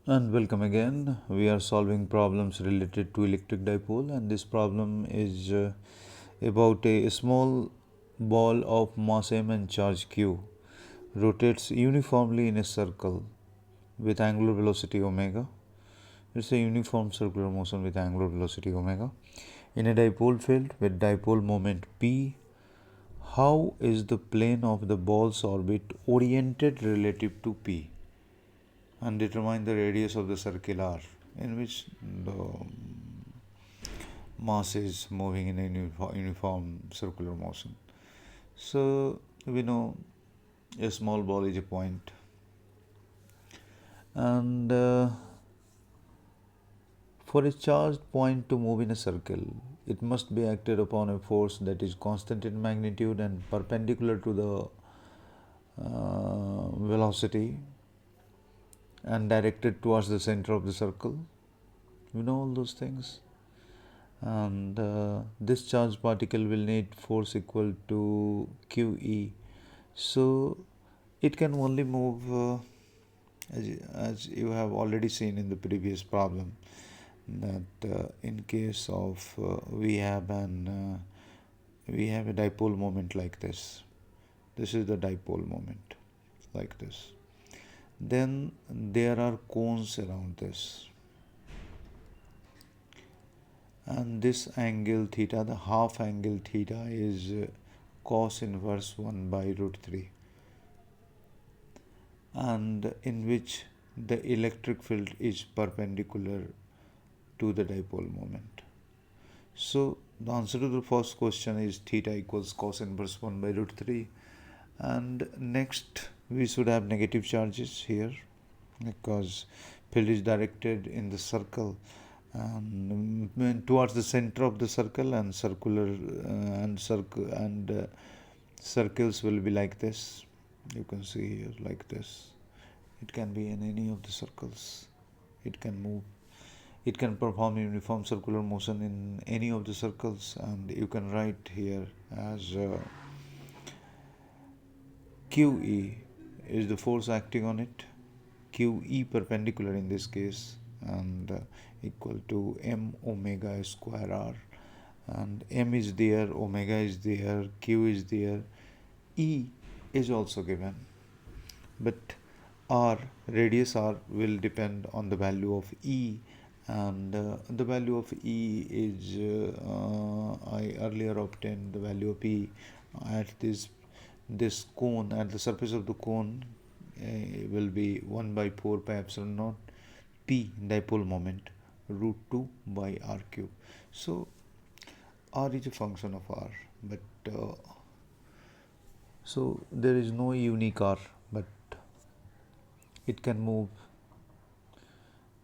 And welcome again. We are solving problems related to electric dipole, and this problem is about a small ball of mass m and charge q rotates uniformly in a circle with angular velocity omega. It's a uniform circular motion with angular velocity omega in a dipole field with dipole moment p. How is the plane of the ball's orbit oriented relative to p? And determine the radius of the circle r in which the mass is moving in a uniform circular motion. So we know a small ball is a point, and for a charged point to move in a circle, it must be acted upon a force that is constant in magnitude and perpendicular to the velocity and directed towards the center of the circle. You know all those things. And this charged particle will need force equal to QE. So it can only move, as you have already seen in the previous problem, that in case of we have a dipole moment like this. This is the dipole moment like this. Then there are cones around this, and this angle theta, the half angle theta, is cos inverse 1 by root 3, and in which the electric field is perpendicular to the dipole moment. So the answer to the first question is theta equals cos inverse 1 by root 3. And next we should have negative charges here because field is directed in the circle and towards the center of the circle, and circles will be like this. You can see here like this. It can be in any of the circles. It can move. It can perform uniform circular motion in any of the circles, and you can write here as QE is the force acting on it, QE perpendicular in this case, and equal to m omega square r, and m is there, omega is there, q is there, E is also given, but r, radius r, will depend on the value of E, and the value of E is I earlier obtained the value of E at this cone, at the surface of the cone will be 1 by 4 pi epsilon naught p dipole moment root 2 by r cube. So r is a function of r, but so there is no unique r, but it can move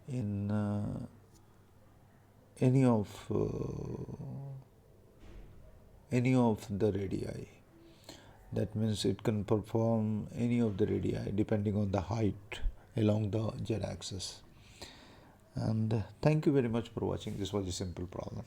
in any of the radii. That means it can perform any of the radii depending on the height along the z axis. And thank you very much for watching. This was a simple problem.